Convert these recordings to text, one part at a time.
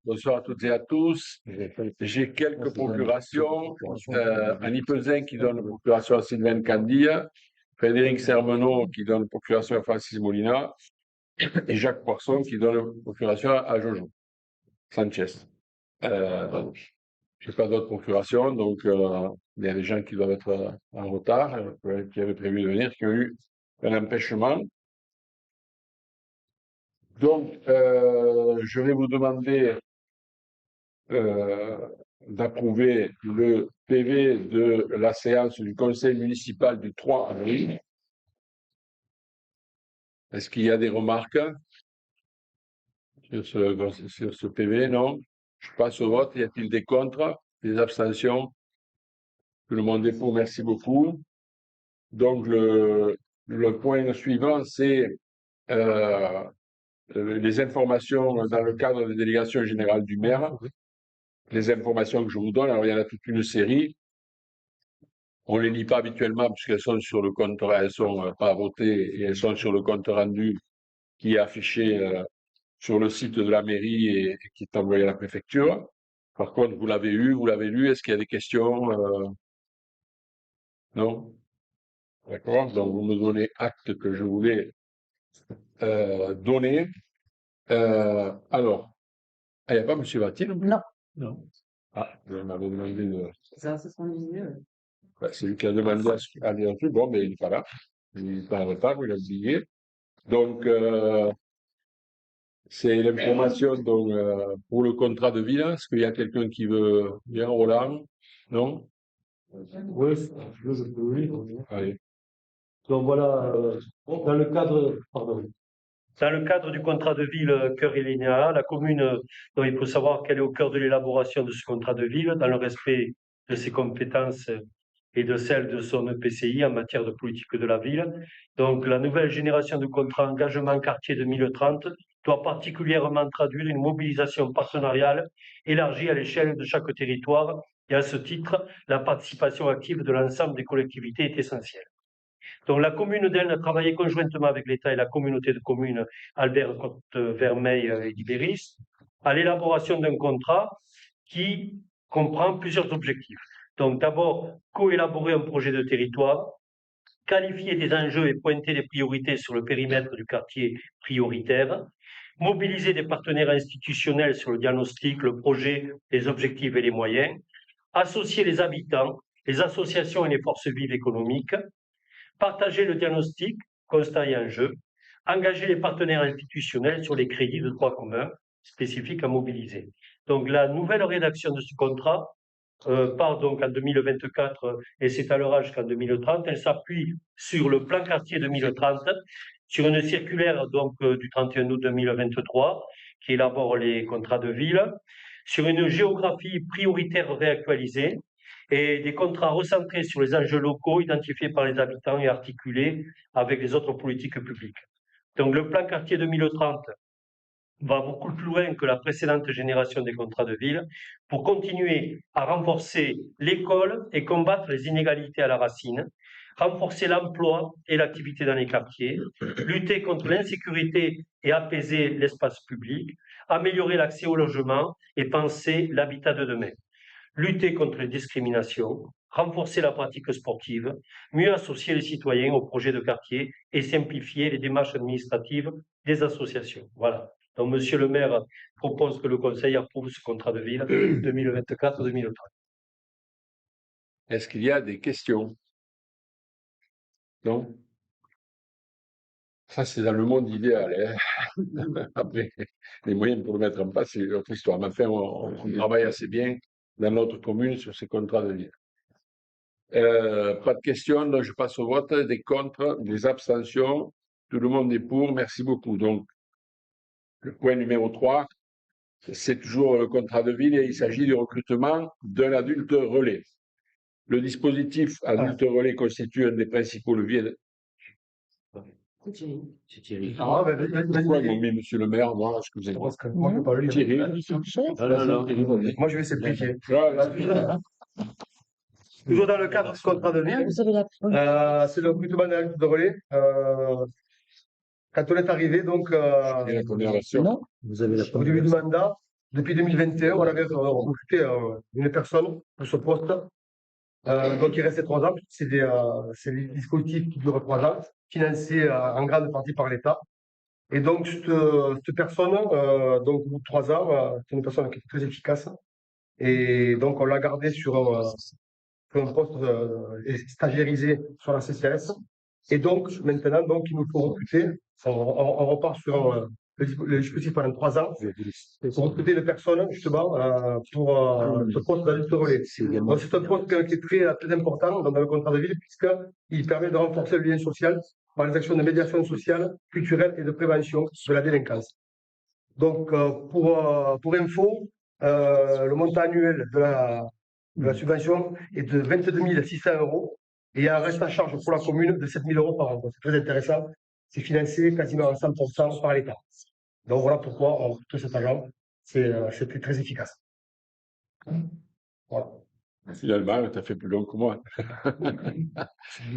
Bonsoir à toutes et à tous. J'ai quelques procurations. Annie Pesin qui donne procuration à Sylvain Candilla, Frédéric Sermenot qui donne procuration à Francis Molina et Jacques Poisson qui donne procuration à Jojo Sanchez. Je n'ai pas d'autres procurations, donc il y a des gens qui doivent être en retard, qui avaient prévu de venir, qui ont eu un empêchement. Donc, je vais vous demander d'approuver le PV de la séance du conseil municipal du 3 avril. Est-ce qu'il y a des remarques sur ce PV? Non. Je passe au vote. Y a-t-il des contre? Des abstentions? Tout le monde est pour. Merci beaucoup. Donc, le point suivant, c'est les informations dans le cadre des délégations générales du maire. Les informations que je vous donne, alors il y en a toute une série. On ne les lit pas habituellement puisqu'elles sont sur le compte, elles sont pas votées et elles sont sur le compte rendu qui est affiché sur le site de la mairie et qui est envoyé à la préfecture. Par contre, vous l'avez eu, vous l'avez lu. Est-ce qu'il y a des questions? Non? D'accord. Donc, vous me donnez acte que je voulais donner. Alors, il n'y a pas M. Vatine? Non. Non. Ah, je m'avais demandé de. Ça, c'est son visieux. C'est lui qui a demandé à dire un truc. Bon, mais il n'est pas là. Il est en retard, il a oublié. Donc, c'est l'information pour le contrat de ville. Est-ce qu'il y a quelqu'un qui veut dire Roland? Non? Oui, je peux lire. Allez. Donc voilà, dans le cadre, pardon. Dans le cadre du contrat de ville Cœur et Linéa, la commune, donc il faut savoir qu'elle est au cœur de l'élaboration de ce contrat de ville, dans le respect de ses compétences et de celles de son EPCI en matière de politique de la ville. Donc la nouvelle génération de contrat engagement quartier 2030 doit particulièrement traduire une mobilisation partenariale élargie à l'échelle de chaque territoire, et à ce titre, la participation active de l'ensemble des collectivités est essentielle. Donc, la commune d'Elne a travaillé conjointement avec l'État et la communauté de communes Albert-Côte-Vermeil et d'Ibéris à l'élaboration d'un contrat qui comprend plusieurs objectifs. Donc, d'abord, co-élaborer un projet de territoire, qualifier des enjeux et pointer les priorités sur le périmètre du quartier prioritaire, mobiliser des partenaires institutionnels sur le diagnostic, le projet, les objectifs et les moyens, associer les habitants, les associations et les forces vives économiques, partager le diagnostic, constat et enjeux, engager les partenaires institutionnels sur les crédits de droit commun spécifiques à mobiliser. Donc la nouvelle rédaction de ce contrat part donc en 2024 et s'étalera jusqu'en 2030. Elle s'appuie sur le plan quartier 2030, sur une circulaire donc du 31 août 2023 qui élabore les contrats de ville, sur une géographie prioritaire réactualisée, et des contrats recentrés sur les enjeux locaux identifiés par les habitants et articulés avec les autres politiques publiques. Donc le plan quartier 2030 va beaucoup plus loin que la précédente génération des contrats de ville pour continuer à renforcer l'école et combattre les inégalités à la racine, renforcer l'emploi et l'activité dans les quartiers, lutter contre l'insécurité et apaiser l'espace public, améliorer l'accès au logement et penser l'habitat de demain, lutter contre les discriminations, renforcer la pratique sportive, mieux associer les citoyens aux projets de quartier et simplifier les démarches administratives des associations. Voilà. Donc, Monsieur le maire propose que le Conseil approuve ce contrat de ville 2024-2030. Est-ce qu'il y a des questions? Non? Ça, c'est dans le monde idéal. Hein. Après, les moyens pour le mettre en place, c'est autre histoire. Mais enfin, on travaille assez bien dans notre commune sur ces contrats de ville. Pas de questions, donc je passe au vote. Des contre, des abstentions. Tout le monde est pour. Merci beaucoup. Donc, le point numéro 3, c'est toujours le contrat de ville et il s'agit du recrutement d'un adulte relais. Le dispositif adulte relais constitue un des principaux leviers. C'est Thierry. Pourquoi ils m'ont mis monsieur le maire, moi, excusez-moi. Moi, je peux pas le lire. Thierry. Moi, je vais simplifier. Ah, Toujours dans le cadre du contrat de ville, Vous avez la c'est le recrutement d'un de relais. Quand on est arrivé, donc, la première version. Non. Vous avez la au début du mandat, depuis 2021, on avait recruté une personne pour ce poste. Donc, il restait 3 ans. C'est des dispositifs qui durent 3 ans, financés en grande partie par l'État. Et donc, cette personne, donc, au bout de 3 ans, c'est une personne qui est très efficace. Et donc, on l'a gardée sur un poste stagiairisé sur la CCS. Et donc, maintenant, donc, il nous faut recruter. On repart sur le dispositif pendant 3 ans pour recruter une personne, justement, pour ce poste d'adulte relais. Donc, c'est un poste qui est très important dans le contrat de ville, puisqu'il permet de renforcer le lien social par les actions de médiation sociale, culturelle et de prévention de la délinquance. Donc, pour info, le montant annuel de la subvention est de 22 600 € et il y a un reste à charge pour la commune de 7 000 € par an. Donc, c'est très intéressant. C'est financé quasiment à 100% par l'État. Donc, voilà pourquoi on recrute cet agent. C'était très efficace. Voilà. Finalement, tu as fait plus long que moi.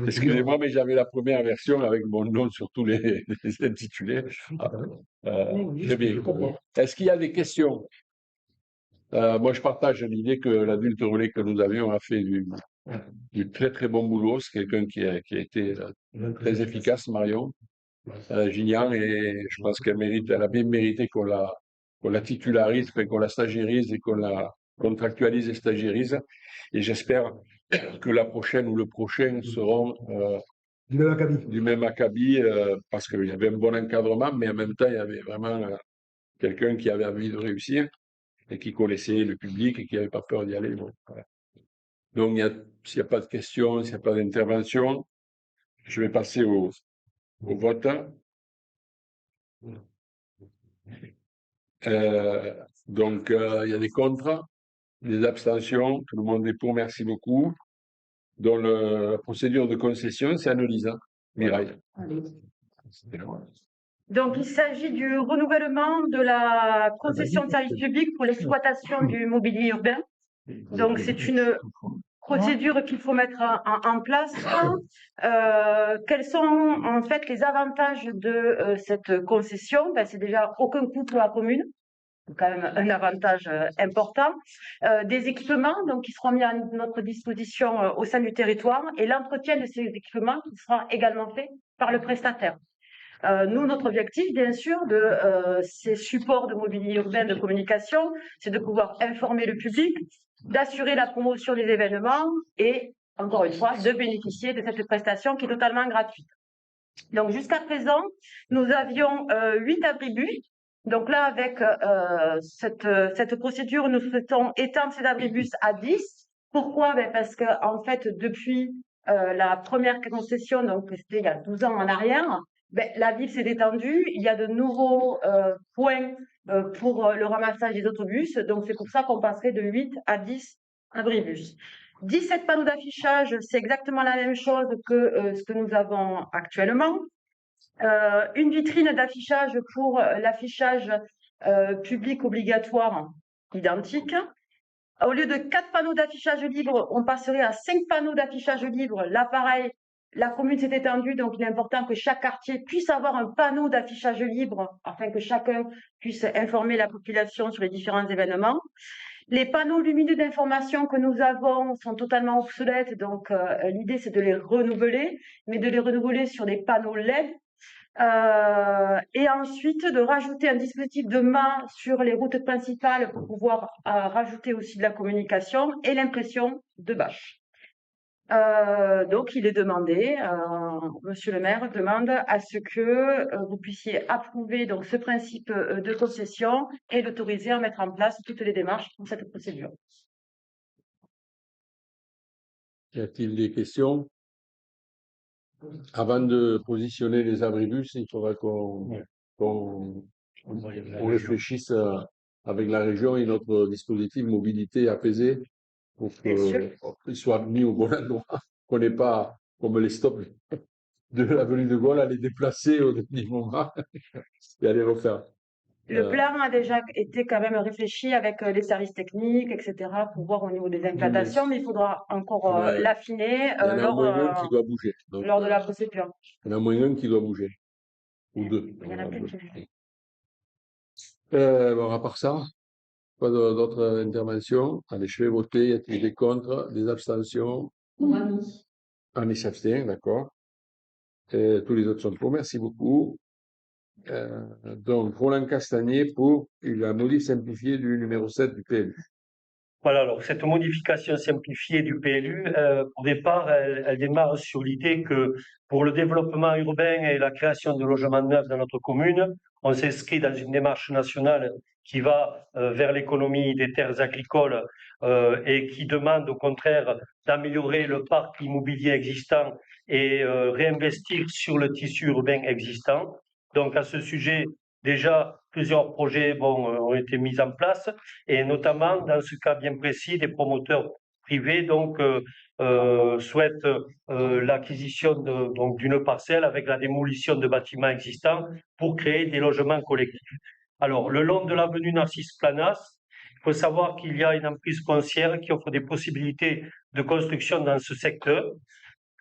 Excusez-moi, mais j'avais la première version avec mon nom sur tous les intitulés. Très bien. Est-ce qu'il y a des questions? Moi, je partage l'idée que l'adulte relais que nous avions a fait du très très bon boulot. C'est quelqu'un qui a été très efficace, Marion Gignan, et je pense elle a bien mérité qu'on la titularise, qu'on la stagiarise et qu'on la contractualise et stagiarise. Et j'espère que la prochaine ou le prochain seront du même acabit, parce qu'il y avait un bon encadrement, mais en même temps, il y avait vraiment quelqu'un qui avait envie de réussir et qui connaissait le public et qui n'avait pas peur d'y aller. Donc, voilà. Donc s'il n'y a pas de questions, s'il n'y a pas d'intervention, je vais passer au vote. Donc, il y a des contre, des abstentions, tout le monde est pour, merci beaucoup. Dans la procédure de concession, c'est Annelise, Mireille. Donc, il s'agit du renouvellement de la concession de service public pour l'exploitation du mobilier urbain. Donc, c'est une procédure qu'il faut mettre en place. Quels sont en fait les avantages de cette concession? C'est déjà aucun coût pour la commune. C'est quand même un avantage important. Des équipements donc, qui seront mis à notre disposition au sein du territoire et l'entretien de ces équipements qui sera également fait par le prestataire. Nous, notre objectif, bien sûr, de ces supports de mobilier urbain de communication, c'est de pouvoir informer le public, d'assurer la promotion des événements et, encore une fois, de bénéficier de cette prestation qui est totalement gratuite. Donc, jusqu'à présent, nous avions 8 abribus. Donc là, avec cette procédure, nous souhaitons étendre ces abribus à 10. Pourquoi? Parce qu'en fait, depuis la première concession, donc c'était il y a 12 ans en arrière, la ville s'est étendue. Il y a de nouveaux points pour le ramassage des autobus. Donc, c'est pour ça qu'on passerait de 8 à 10 abribus. 17 panneaux d'affichage, c'est exactement la même chose que ce que nous avons actuellement. Une vitrine d'affichage pour l'affichage public obligatoire identique. Au lieu de 4 panneaux d'affichage libre, on passerait à 5 panneaux d'affichage libre. Là, pareil, la commune s'est étendue, donc il est important que chaque quartier puisse avoir un panneau d'affichage libre afin que chacun puisse informer la population sur les différents événements. Les panneaux lumineux d'information que nous avons sont totalement obsolètes, donc l'idée c'est de les renouveler, mais de les renouveler sur des panneaux LED. Et ensuite de rajouter un dispositif de main sur les routes principales pour pouvoir rajouter aussi de la communication et l'impression de bâches. Donc, il est demandé, Monsieur le maire demande à ce que vous puissiez approuver donc, ce principe de concession et l'autoriser à mettre en place toutes les démarches pour cette procédure. Y a-t-il des questions? Avant de positionner les abribus, il faudra qu'on réfléchisse avec la région et notre dispositif mobilité apaisée pour qu'il soit mis au bon endroit, qu'on n'ait pas, comme les stops de l'avenue de Gaulle, à les déplacer au dernier moment et à les refaire. Le plan a déjà été quand même réfléchi avec les services techniques, etc., pour voir au niveau des implantations, mais il faudra encore l'affiner lors de la procédure. Il y en a moins un qui doit bouger. Ou deux. Il y en a peut-être qui... À part ça, Pas d'autres interventions? Allez, je vais voter. Y a-t-il des contre, des abstentions? Un s'abstient, d'accord. Tous les autres sont pour. Merci beaucoup. Donc, Roland Castagnier pour la modif simplifiée du numéro 7 du PLU. Voilà, alors cette modification simplifiée du PLU, au départ, elle démarre sur l'idée que pour le développement urbain et la création de logements neufs dans notre commune, on s'inscrit dans une démarche nationale qui va vers l'économie des terres agricoles et qui demande au contraire d'améliorer le parc immobilier existant et réinvestir sur le tissu urbain existant. Donc à ce sujet, déjà, plusieurs projets ont été mis en place et notamment dans ce cas bien précis, des promoteurs privés souhaitent l'acquisition d'une parcelle avec la démolition de bâtiments existants pour créer des logements collectifs. Alors, le long de l'avenue Narcisse Planas, il faut savoir qu'il y a une emprise foncière qui offre des possibilités de construction dans ce secteur.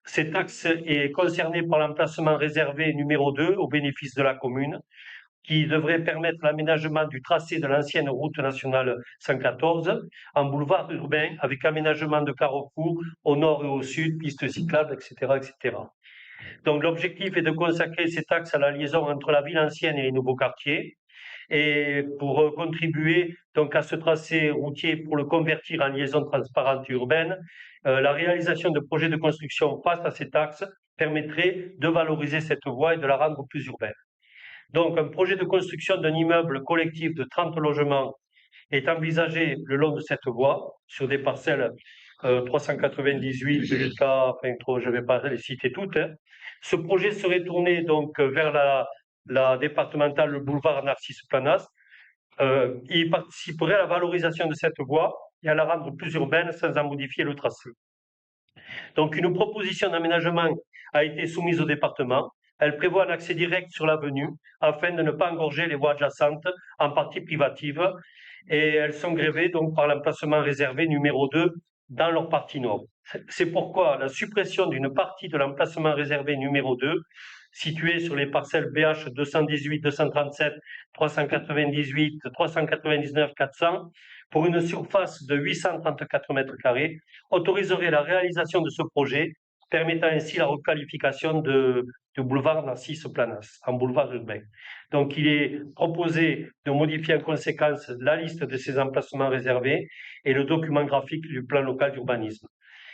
Cet axe est concerné par l'emplacement réservé numéro 2 au bénéfice de la commune, qui devrait permettre l'aménagement du tracé de l'ancienne route nationale 114 en boulevard urbain avec aménagement de carrefours au nord et au sud, pistes cyclables, etc., etc. Donc l'objectif est de consacrer cet axe à la liaison entre la ville ancienne et les nouveaux quartiers et pour contribuer donc à ce tracé routier pour le convertir en liaison transparente et urbaine, la réalisation de projets de construction face à cet axe permettrait de valoriser cette voie et de la rendre plus urbaine. Donc, un projet de construction d'un immeuble collectif de 30 logements est envisagé le long de cette voie, sur des parcelles 398 jusqu'à, je ne vais pas les citer toutes. Ce projet serait tourné donc vers la départementale, le boulevard Narcisse Planas. Il participerait à la valorisation de cette voie et à la rendre plus urbaine sans en modifier le tracé. Donc, une proposition d'aménagement a été soumise au département. Elle prévoit un accès direct sur l'avenue afin de ne pas engorger les voies adjacentes, en partie privatives, et elles sont grévées donc par l'emplacement réservé numéro 2 dans leur partie nord. C'est pourquoi la suppression d'une partie de l'emplacement réservé numéro 2, situé sur les parcelles BH 218, 237, 398, 399, 400, pour une surface de 834 mètres carrés, autoriserait la réalisation de ce projet, permettant ainsi la requalification du boulevard Narcisse Planas en boulevard urbain. Donc, il est proposé de modifier en conséquence la liste de ces emplacements réservés et le document graphique du plan local d'urbanisme.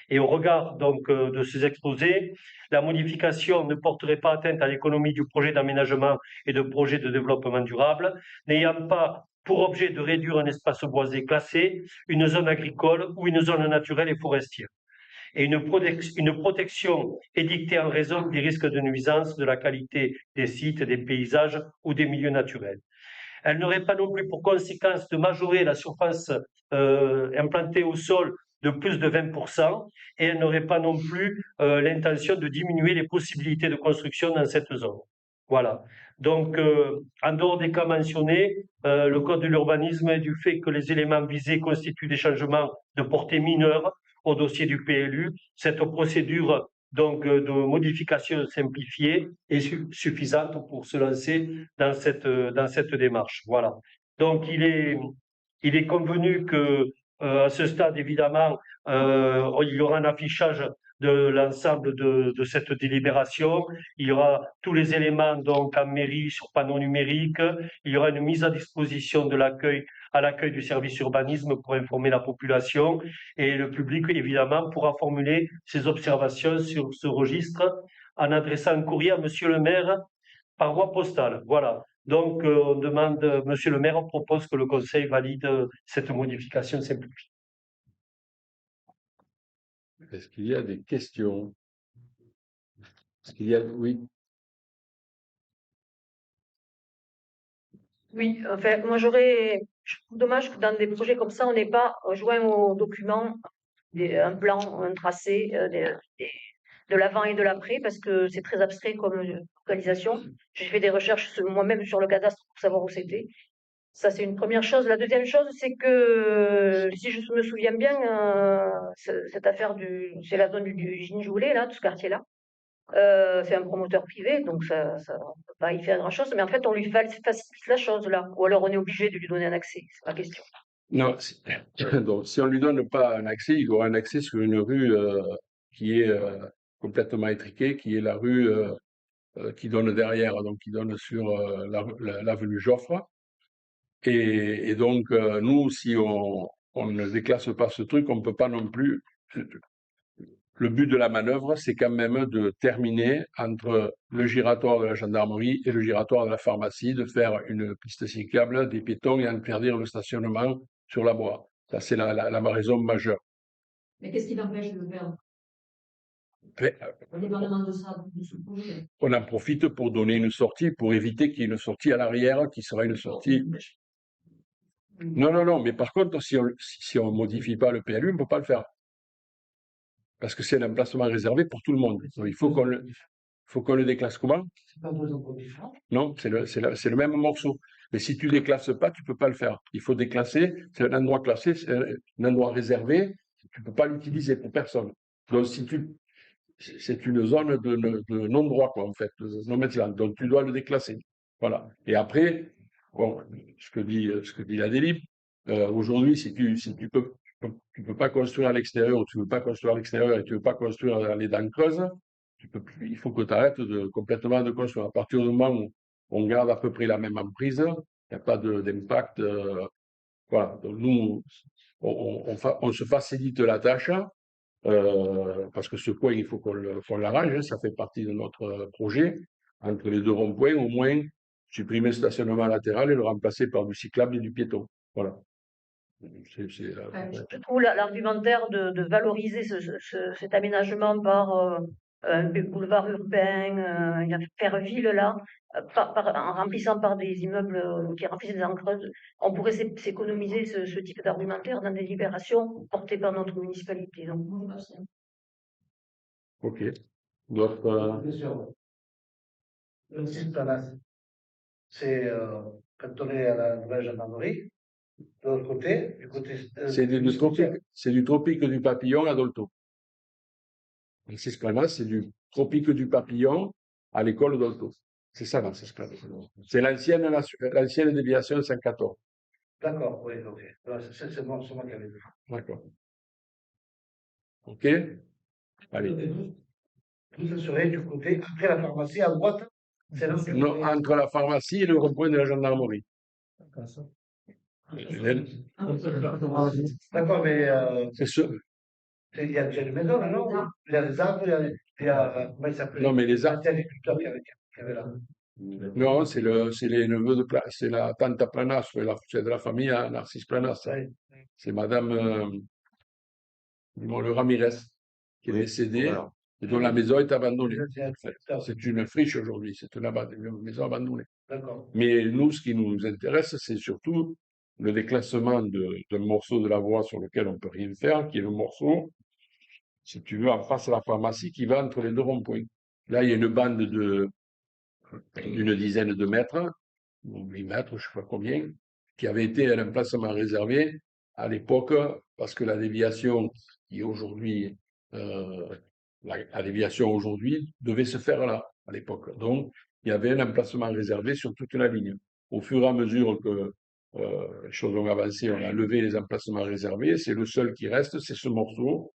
Et au regard donc de ces exposés, la modification ne porterait pas atteinte à l'économie du projet d'aménagement et de projet de développement durable, n'ayant pas pour objet de réduire un espace boisé classé, une zone agricole ou une zone naturelle et forestière. Et une protection édictée en raison des risques de nuisance de la qualité des sites, des paysages ou des milieux naturels. Elle n'aurait pas non plus pour conséquence de majorer la surface implantée au sol de plus de 20% et elle n'aurait pas non plus l'intention de diminuer les possibilités de construction dans cette zone. Voilà. Donc, en dehors des cas mentionnés, le Code de l'urbanisme et du fait que les éléments visés constituent des changements de portée mineure au dossier du PLU, cette procédure donc de modification simplifiée est suffisante pour se lancer dans cette démarche. Voilà. Donc, il est convenu que à ce stade, évidemment, il y aura un affichage de l'ensemble de cette délibération. Il y aura tous les éléments donc en mairie sur panneau numérique. Il y aura une mise à disposition de à l'accueil du service urbanisme pour informer la population et le public évidemment pourra formuler ses observations sur ce registre en adressant un courrier à Monsieur le maire par voie postale. Voilà. Donc, on demande, Monsieur le maire, on propose que le Conseil valide cette modification simplifiée. Est-ce qu'il y a des questions? Est-ce qu'il y a... Oui. Oui, enfin, moi je trouve dommage que dans des projets comme ça, on n'ait pas joint au document un plan, un tracé de l'avant et de l'après, parce que c'est très abstrait comme localisation. J'ai fait des recherches moi-même sur le cadastre pour savoir où c'était. Ça, c'est une première chose. La deuxième chose, c'est que, si je me souviens bien, cette affaire c'est la zone du Ginjoulet, là, de ce quartier-là. C'est un promoteur privé, donc ça ne peut pas y faire grand-chose. Mais en fait, on lui facilite la chose, là. Ou alors on est obligé de lui donner un accès. C'est la question. Non, donc si on lui donne pas un accès, il aura un accès sur une rue qui est complètement étriquée, qui est la rue qui donne derrière, donc qui donne sur l'avenue Joffre. Et donc, nous, si on ne déclasse pas ce truc, on ne peut pas non plus. Le but de la manœuvre, c'est quand même de terminer entre le giratoire de la gendarmerie et le giratoire de la pharmacie, de faire une piste cyclable, des piétons et interdire le stationnement sur la voie. Ça, c'est la raison majeure. Mais qu'est-ce qui t'empêche de le faire? Mais, Indépendamment de ça, de ce projet. on en profite pour donner une sortie, pour éviter qu'il y ait une sortie à l'arrière, qui sera une sortie. Non, non, non, mais par contre, si on modifie pas le PLU, on ne peut pas le faire. Parce que c'est un emplacement réservé pour tout le monde. Donc, il faut qu'on le déclasse comment? C'est pas deux endroits différents. Non, c'est le même morceau. Mais si tu déclasses pas, tu peux pas le faire. Il faut déclasser, c'est un endroit classé, c'est un endroit réservé, tu peux pas l'utiliser pour personne. Donc, c'est une zone de non-droit, quoi, en fait, de non-Metland. Donc, tu dois le déclasser. Voilà. Et après, bon, ce que dit la délib, aujourd'hui, si tu peux pas construire à l'extérieur, ou tu veux pas construire à l'extérieur et tu veux pas construire dans les dents creuses, il faut que tu arrêtes complètement de construire. À partir du moment où on garde à peu près la même emprise, il n'y a pas d'impact. Voilà. Donc, nous, on se facilite la tâche. Parce que ce point, il faut qu'on l'arrange, hein, ça fait partie de notre projet. Entre les deux ronds-points, au moins, supprimer le stationnement latéral et le remplacer par du cyclable et du piéton. Voilà. Je trouve l'argumentaire de valoriser cet aménagement par un boulevard urbain, faire ville là, en remplissant par des immeubles qui remplissent des dents creuses, on pourrait s'économiser ce type d'argumentaire dans des libérations portées par notre municipalité. Donc, OK. D'autres. Bien sûr. Le site Palace, c'est quand on est à la nouvelle gendarmerie, de l'autre côté, du côté. C'est du tropique du papillon à Dolto. L'Esplanade, c'est du tropique du papillon à l'école Dolto. C'est ça, l'Esplanade. C'est l'ancienne déviation 114. D'accord, oui, ok. C'est moi qui avais vu. D'accord. OK? Allez. Tout ça serait du côté, après la pharmacie, à droite. C'est là où tu Non, pourrais- entre la pharmacie et le rond-point de la gendarmerie. D'accord, mais C'est ce. il y a déjà une maison là, non? Il y a des arbres, il y a comment il s'appelle? Non, mais les arbres. L'ancien agriculteur qui avait là. Non, c'est les neveux de c'est la tante Planas, c'est de la famille à Narcisse Planas. Ouais. C'est madame le Ramirez qui est décédée Voilà. et dont la maison est abandonnée. C'est un agriculteur. C'est une friche aujourd'hui, c'est une maison abandonnée. D'accord. Mais nous, ce qui nous intéresse, c'est surtout le déclassement d'un morceau de la voie sur lequel on ne peut rien faire, qui est le morceau, si tu veux, en face à la pharmacie, qui va entre les deux ronds-points. Là, il y a une bande d'une dizaine de mètres, ou 8 mètres, je ne sais pas combien, qui avait été un emplacement réservé à l'époque, parce que la déviation qui est aujourd'hui, la déviation aujourd'hui devait se faire là, à l'époque. Donc, il y avait un emplacement réservé sur toute la ligne. Au fur et à mesure que les choses ont avancé, on a levé les emplacements réservés. C'est le seul qui reste, c'est ce morceau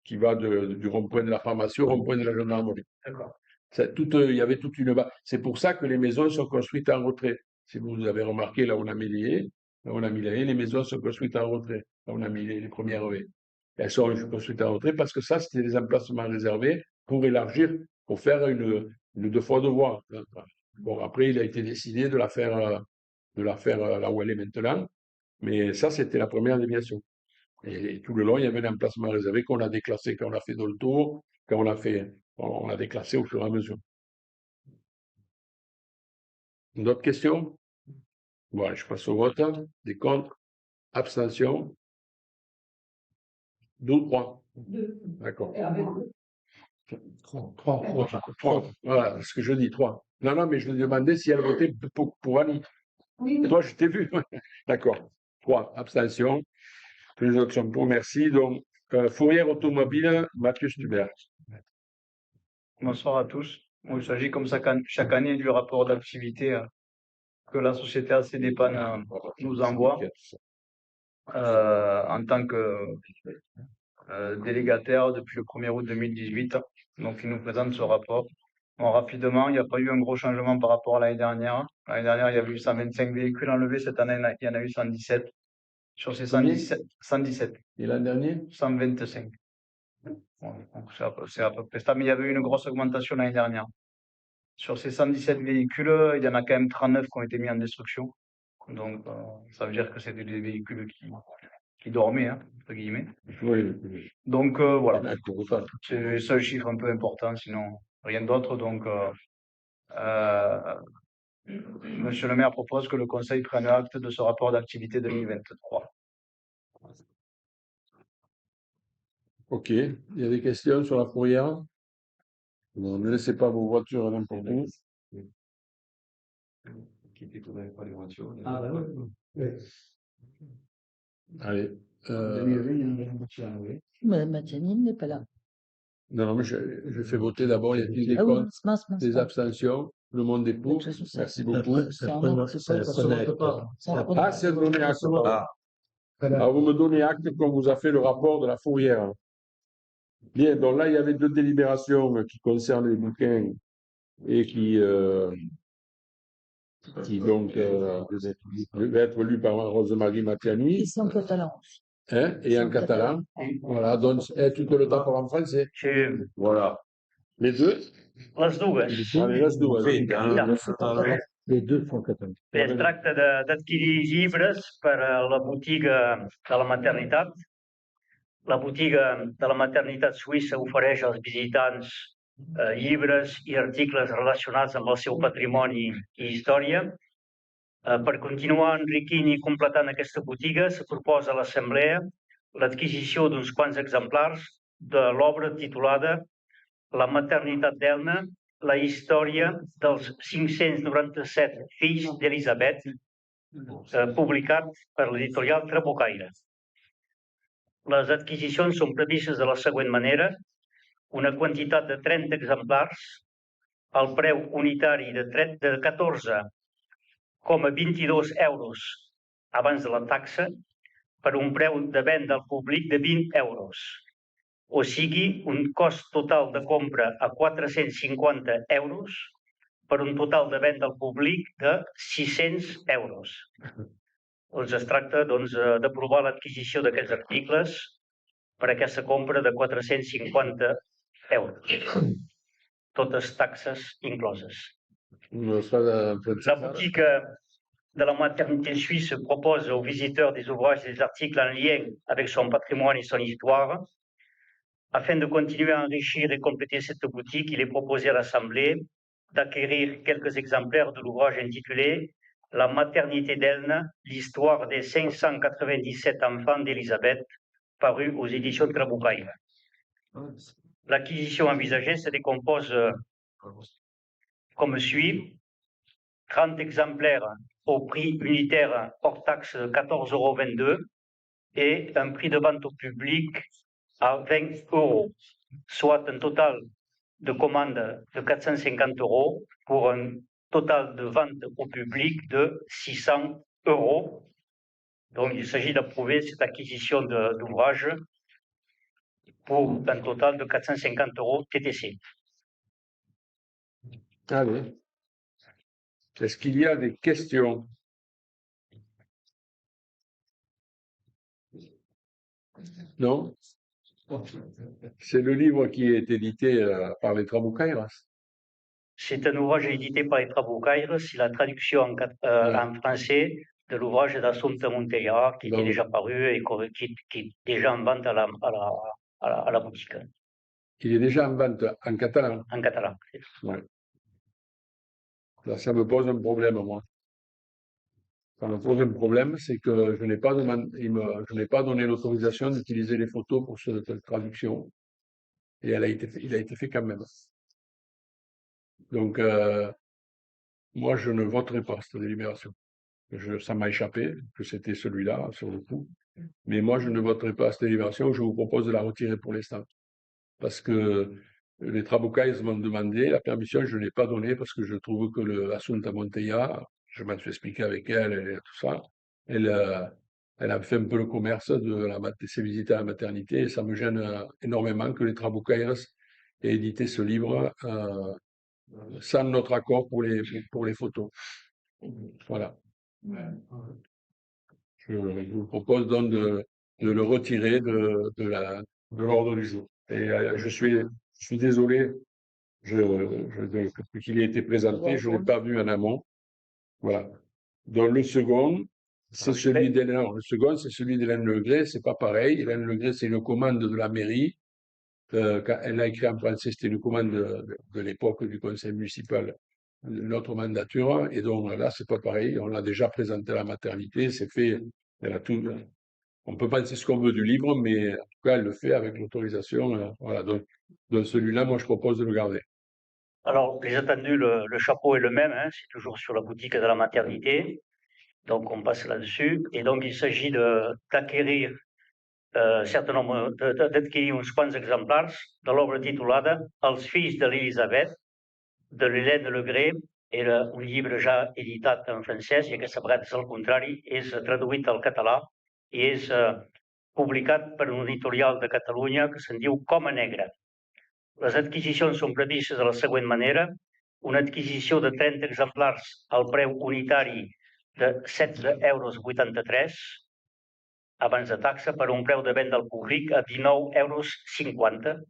qui va du rond-point de la pharmacie au rond-point de la gendarmerie. D'accord. Il y avait toute une base. C'est pour ça que les maisons sont construites en retrait. Si vous avez remarqué, là, on a mis les haies. Là, on a mis les haies, les maisons sont construites en retrait. Là, on a mis les premières haies. Elles sont construites en retrait parce que ça, c'était des emplacements réservés pour élargir, pour faire une 2 fois 2 voies. Bon, après, il a été décidé de la faire là où elle est maintenant. Mais ça, c'était la première déviation. Et tout le long, il y avait un emplacement réservé qu'on a déclassé quand on a fait dans le tour, quand on a déclassé au fur et à mesure. D'autres questions? Bon, je passe au vote. Des contre? Abstention? 2 ou 3? Deux. D'accord. Et avec 3. Voilà, ce que je dis, 3. Non, non, mais je lui demandais si elle votait pour Annie. Oui, Toi, je t'ai vu. D'accord. 3. Abstention. Tous les autres sont pour. Merci. Donc, Fourrière Automobile, Mathieu Stubert. Bonsoir à tous. Il s'agit comme ça chaque année du rapport d'activité que la société AC Dépanne nous envoie. en tant que délégataire depuis le 1er août 2018. Donc, il nous présente ce rapport. Bon, rapidement, il n'y a pas eu un gros changement par rapport à l'année dernière. L'année dernière, il y avait eu 125 véhicules enlevés. Cette année, il y en a eu 117. Sur ces 117, Et l'an dernier? 125. Bon, donc c'est à peu près ça. Mais il y avait eu une grosse augmentation l'année dernière. Sur ces 117 véhicules, il y en a quand même 39 qui ont été mis en destruction. Donc, ça veut dire que c'était des véhicules qui dormaient, hein, entre guillemets. Oui. Donc, voilà. Ah, pour ça. C'est le seul chiffre un peu important, sinon rien d'autre. Donc, Monsieur le maire propose que le Conseil prenne acte de ce rapport d'activité 2023. Ok. Il y a des questions sur la fourrière? Non, ne laissez pas vos voitures n'importe où. Ah, bah oui. Allez. Madame Mathianine n'est pas là. Non, mais je fais voter d'abord. Y a-t-il des Ah oui, contre, mince. des abstentions? Le monde est De pour. toute façon, ça- Merci beaucoup. C'est un autre, c'est pas- Ça ne pas. c'est un Ah, c'est donné acte. Ah. Alors, vous me donnez acte qu'on vous a fait le rapport de la fourrière. Bien, donc là, il y avait deux délibérations qui concernent les bouquins et qui donc devaient être lues par Rosemarie Mattiani, Et c'est en catalan aussi. hein, et en catalan. Voilà, donc tout le temps en français. Voilà. Les deux? Les dues. Allez, laisse nous. Les deux sont catalans. Bé, es tracta d'adquirir llibres per a la botiga de la maternitat. La botiga de la maternitat suïssa ofereix als visitants llibres i articles relacionats amb el seu patrimoni i història. Per continuar enriquint i completant aquesta botiga, se proposa a l'Assemblea l'adquisició d'uns quants exemplars de l'obra titulada La maternitat d'Elna, la història dels 597 fills d'Elisabet, publicat per l'editorial Trabucaire. Les adquisicions són previstes de la següent manera: una quantitat de 30 exemplars al preu unitari de 14,22 euros abans de la taxa, per un preu de venda al públic de 20 euros. O sigui, un cost total de compra a 450 euros per un total de venda al públic de 600 euros. Doncs es tracta d'aprovar l'adquisició d'aquests articles per aquesta compra de 450 euros. Totes taxes incloses. La boutique de la maternité suisse propose aux visiteurs des ouvrages et des articles en lien avec son patrimoine et son histoire. Afin de continuer à enrichir et compléter cette boutique, il est proposé à l'Assemblée d'acquérir quelques exemplaires de l'ouvrage intitulé La maternité d'Elna, l'histoire des 597 enfants d'Elisabeth, paru aux éditions Trabucaire. L'acquisition envisagée se décompose comme suit: 30 exemplaires au prix unitaire hors taxe de 14,22 € et un prix de vente au public à 20 €, soit un total de commande de 450 € pour un total de vente au public de 600 €. Donc, il s'agit d'approuver cette acquisition d'ouvrages pour un total de 450 € TTC. Allez. Est-ce qu'il y a des questions? Non? C'est le livre qui est édité par les Trabucaires. C'est un ouvrage édité par les Trabucaire. C'est la traduction en français de l'ouvrage d'Assumpta Montella qui est déjà paru et qui est déjà en vente à la boutique. Il est déjà en vente en catalan. En catalan. Ouais. Là, ça me pose un problème, moi. Ça me pose un problème, c'est que je n'ai pas donné l'autorisation d'utiliser les photos pour cette traduction. Et il a été fait quand même. Donc, moi, je ne voterai pas cette délibération. Ça m'a échappé que c'était celui-là, sur le coup. Mais moi, je ne voterai pas cette délibération. Je vous propose de la retirer pour l'instant. Parce que les Trabucaires m'ont demandé la permission, je ne l'ai pas donnée parce que je trouve que Assunta Montella, je m'en suis expliqué avec elle et tout ça, elle elle a fait un peu le commerce de ses visites à la maternité, et ça me gêne énormément que les Trabucairas aient édité ce livre sans notre accord pour les photos. Voilà. Je vous propose donc de le retirer de l'ordre du jour. Et je suis désolé qu'il ait été présenté, je ne l'ai pas vu en amont. Voilà. Donc le second, c'est celui d'Hélène. Le second, c'est celui d'Hélène Legré. C'est pas pareil. Hélène Legré, c'est une commande de la mairie. Quand elle l'a écrit en français, c'était une commande de l'époque du conseil municipal, de notre mandature. Et donc là, c'est pas pareil. On l'a déjà présenté à la maternité. C'est fait. Elle a tout. On peut penser ce qu'on veut du livre, mais en tout cas, elle le fait avec l'autorisation. Voilà. Donc celui-là, moi, je propose de le garder. Alors, bien entendu, le chapeau est le même, hein, c'est toujours sur la boutique de la maternité. Donc, on passe là-dessus. Et donc, il s'agit d'acquérir un certain nombre, d'adquirir uns quants exemplars de l'obra titulada Els fills de l'Elisabet, de l'Hélène Legré. Era un llibre ja editat en francès, i aquesta vegada és al contrari, és traduït al català i és publicat per un editorial de Catalunya que se'n diu Coma Negra. Les adquisicions són previstes de la següent manera: una adquisició de 30 exemplars al preu unitari de 16,83 € abans de taxa, per un preu de venda al públic a 19,50 €,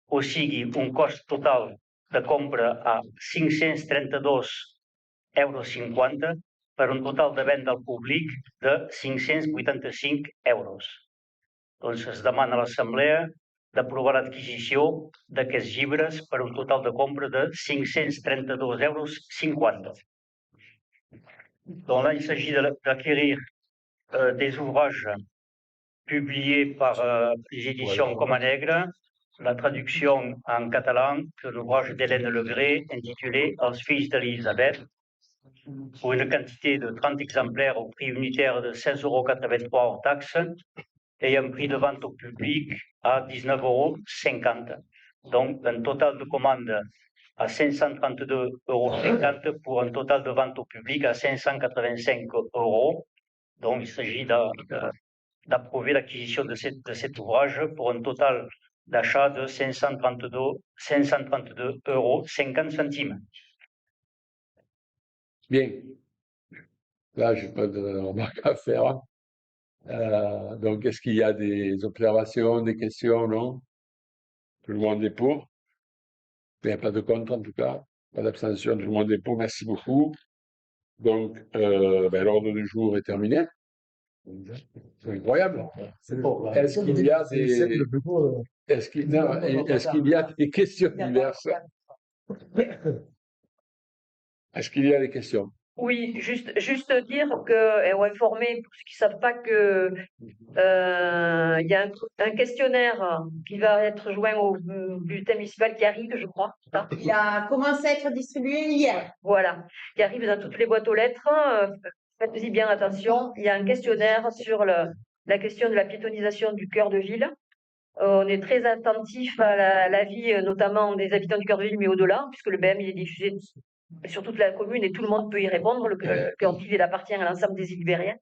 o sigui, un cost total de compra a 532,50 € per un total de venda al públic de 585 €. Doncs es demana a l'Assemblea d'aprovar l'adquisició d'aquests llibres per un total de compra de 532,50 €. Donc là, il s'agit d'acquérir des ouvrages publiés par les éditions Coma Negra, la traduction en catalan de l'ouvrage d'Hélène Legré intitulé Els fills de l'Elisabet, pour une quantité de 30 exemplaires au prix unitaire de 16,83 € hors taxe, et un prix de vente au public à 19,50 €. Donc, un total de commande à 532,50 € pour un total de vente au public à 585 €. Donc, il s'agit d'approuver l'acquisition de cet ouvrage pour un total d'achat de 532,50 €. Bien. Là, je n'ai pas de remarques à faire. Donc, est-ce qu'il y a des observations, des questions? Non? Tout le monde est pour? Il n'y a pas de contre, en tout cas. Pas d'abstention, tout le monde est pour. Merci beaucoup. Donc, l'ordre du jour est terminé. C'est incroyable. Est-ce qu'il y a des questions diverses? Est-ce qu'il y a des questions? Oui, juste dire que, ou informer pour ceux qui ne savent pas que il y a un questionnaire qui va être joint au bulletin municipal qui arrive, je crois. Il a commencé à être distribué hier. Voilà, qui arrive dans toutes les boîtes aux lettres. Faites-y bien attention. Il y a un questionnaire sur la question de la piétonisation du cœur de ville. On est très attentif à l'avis, notamment des habitants du cœur de ville, mais au-delà, puisque le BM il est diffusé sur toute la commune et tout le monde peut y répondre. Le cœur de ville il appartient à l'ensemble des Îles-Ibériens.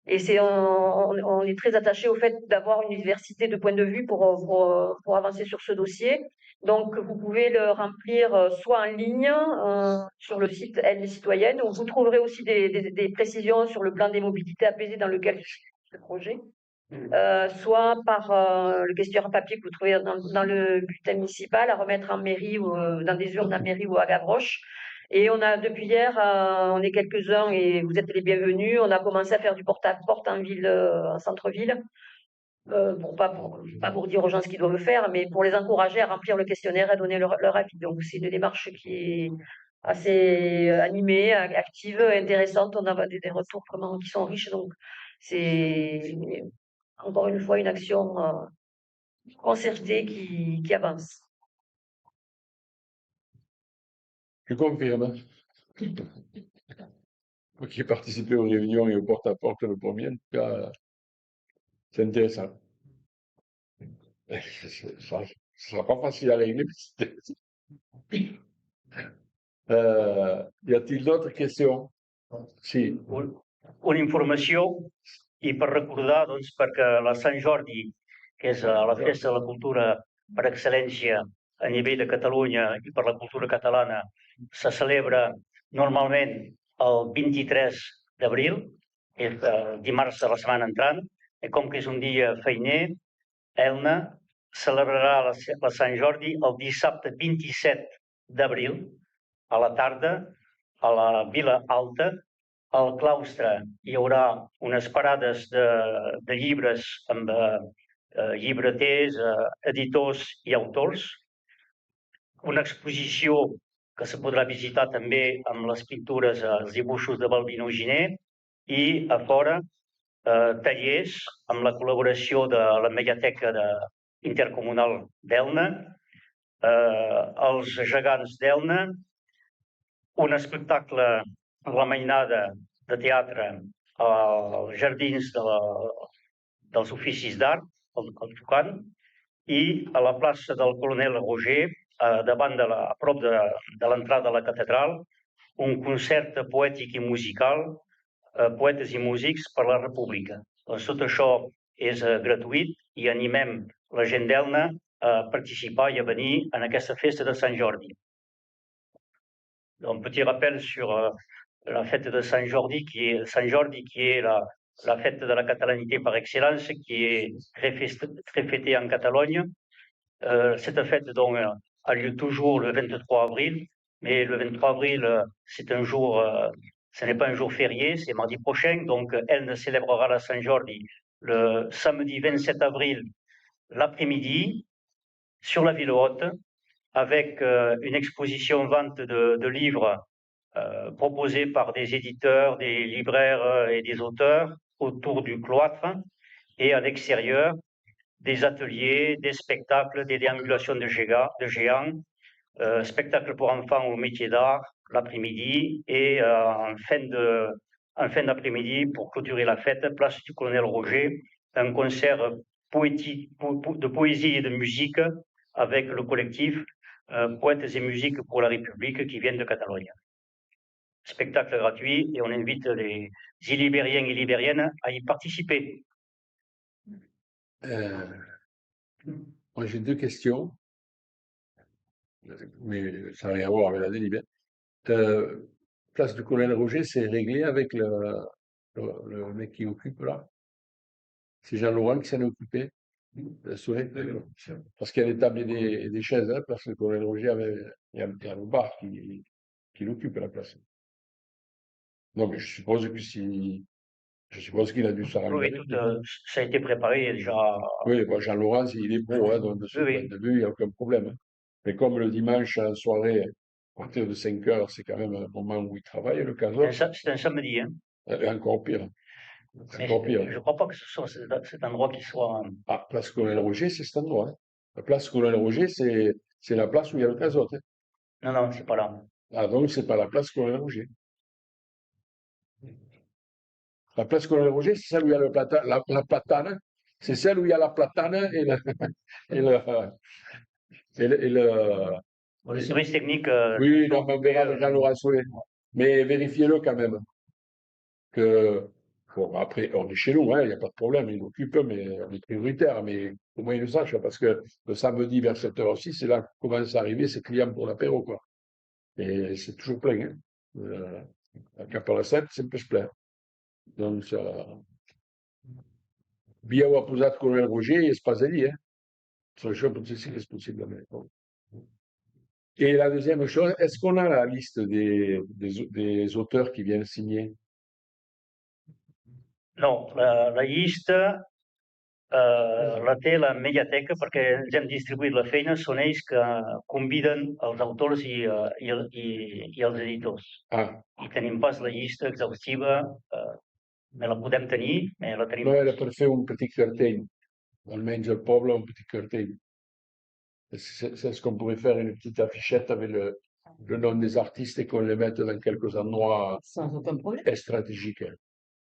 Et on est très attaché au fait d'avoir une diversité de points de vue pour avancer sur ce dossier. Donc, vous pouvez le remplir soit en ligne sur le site Elle les citoyennes, où vous trouverez aussi des précisions sur le plan des mobilités apaisées dans lequel ce projet, soit par le questionnaire papier que vous trouvez dans le bulletin municipal à remettre en mairie ou dans des urnes à mairie ou à Gavroche. Et on a depuis hier, on est quelques-uns et vous êtes les bienvenus. On a commencé à faire du porte-à-porte en ville, en centre-ville, pas pour dire aux gens ce qu'ils doivent faire, mais pour les encourager à remplir le questionnaire et à donner leur avis. Donc c'est une démarche qui est assez animée, active, intéressante. On a des retours vraiment qui sont riches. Donc c'est encore une fois une action concertée qui avance. Je confirme. Moi qui ai participé aux réunions et au porte-à-porte le premier, en tout cas, c'est intéressant. Ce ne sera pas facile à régler, mais c'est intéressant. Y a-t-il d'autres questions? Si. Una informació i per recordar, doncs, perquè la Sant Jordi, que és la festa de la cultura per excel·lència a nivell de Catalunya i per la cultura catalana, se celebra normalment el 23 d'abril, és dimarts de la setmana entrant, i com que és un dia feiner, Elna celebrarà la Sant Jordi el dissabte 27 d'abril, a la tarda, a la Vila Alta. Al claustre hi haurà unes parades de llibres amb llibreters, editors i autors, una exposició que se podrà visitar també amb les pintures, els dibuixos de Balbino Giner, i a fora tallers amb la col·laboració de la Mediateca Intercomunal d'Elna, els gegants d'Elna, un espectacle a la mainada de teatre als jardins dels oficis d'art, al Tocant, i a la plaça del Coronel Roger, a prop de l'entrada de la catedral, un concert poètic i musical, poetes i músics per la República. Doncs tot això és gratuït i animem la gent d'Elna a participar i a venir en aquesta festa de Sant Jordi. Un petit rappel sur la fête de Saint Jordi, qui est la fête de la catalanité par excellence, qui est très fêtée en Catalogne. Cette fête donc a lieu toujours le 23 avril, mais le 23 avril, c'est un jour, ce n'est pas un jour férié, c'est mardi prochain, donc elle ne célébrera la Saint Jordi le samedi 27 avril l'après-midi sur la ville haute, avec une exposition vente de livres proposés par des éditeurs, des libraires et des auteurs autour du cloître, et à l'extérieur, des ateliers, des spectacles, des déambulations de géants, spectacles pour enfants au métier d'art l'après-midi, et en fin d'après-midi, pour clôturer la fête, place du Colonel Roger, un concert poétique, de poésie et de musique avec le collectif Poètes et musiques pour la République qui viennent de Catalogne. Spectacle gratuit, et on invite les Illibériens et Libériennes à y participer. Moi, j'ai deux questions, mais ça n'a rien à voir avec la délibérée. Place du Colonel Roger, c'est réglé avec le mec qui occupe là? C'est Jean-Laurent qui s'en est occupé? Parce qu'il y a des tables et des chaises, hein, parce que le Colonel Roger il y a un bar qui l'occupe à la place. Donc je suppose qu'il a dû s'arranger. Oui, ça a été préparé déjà. Oui, bon, Jean-Laurent, il est pro, hein, donc de Oui. il n'y a aucun problème. Hein. Mais comme le dimanche en soirée, à partir de 5 heures, c'est quand même un moment où il travaille, le caseur. C'est un samedi, hein. Encore pire. Encore pire. Je ne crois pas que ce soit cet endroit qui soit. Ah, place Colonel Roger, c'est cet endroit. Hein. La place Colonel Roger, c'est la place où il y a le casote. Hein. Non, c'est pas là. Ah, donc c'est pas la place Colonel Roger. La place Colonel Roger, c'est celle où il y a la platane. C'est celle où il y a la platane et Le service technique. Oui, non, mais on verra avec Jean-Laurent Solé. Mais vérifiez-le quand même. Bon, après, on est chez nous, hein, il n'y a pas de problème, il occupe, mais on est prioritaire, mais au moins il le sache, parce que le samedi vers 7h aussi, c'est là que commencent à arriver ses clients pour l'apéro, quoi. Et c'est toujours plein, hein. À Cap-à-la-Seine, sempre plein. Donc, via ho posat Colonel Roger i es pas allí, hein. Sur això potser sí que és possible. Et la deuxième chose, est-ce qu'on a la liste des auteurs qui viennent signer? No, la llista la té la Mediateca perquè ens hem distribuït la feina, són ells que conviden els autors i els editors. I tenim pas la llista exhaustiva, la podem tenir, la tenim. No, era per fer un petit cartell, almenys al poble un petit cartell. C'est ce qu'on pourrait faire, une petite affichette avec le nom des artistes et qu'on les mette dans quelques endroits stratégiques.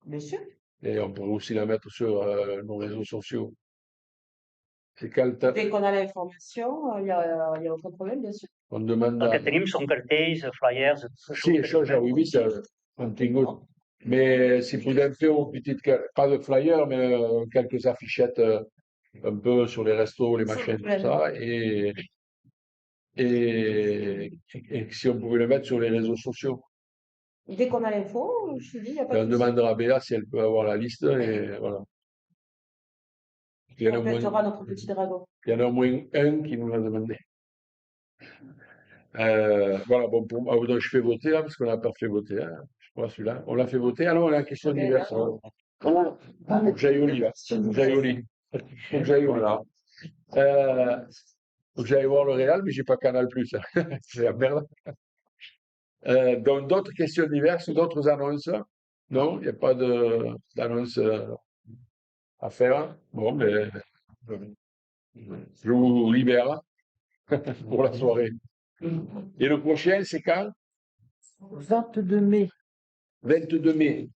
Bien sûr. Et on pourrait aussi la mettre sur nos réseaux sociaux. Dès qu'on a l'information, il n'y a aucun problème, bien sûr. On demande... El que tenim són cartells, flyers... Sí, això ja ho he vist, han tingut Mais si vous avez fait une petite, pas de flyer, mais quelques affichettes un peu sur les restos, les machins, tout ça, et si on pouvait le mettre sur les réseaux sociaux. Dès qu'on a l'info, je te dis, il n'y a Et pas on de souci. demandera à Béa si elle peut avoir la liste, et voilà. Il y en a On au moins, complétera notre petit dragon. il y en a au moins un qui nous l'a demandé. Voilà, bon, donc je fais voter, hein, parce qu'on n'a pas fait voter, hein, je crois, celui-là. On l'a fait voter. Alors, on a la question diverse. Voilà. Faut que j'aille au lit, là. Faut que j'aille au lit. Faut que j'aille au lit. Voilà. Faut que j'aille voir le Real, mais j'ai pas Canal+. C'est la merde. Donc, d'autres questions diverses, d'autres annonces? Non, il n'y a pas d'annonce à faire. Bon, mais je vous libère pour la soirée. Et le prochain, c'est quand? 22 mai. 22 mai.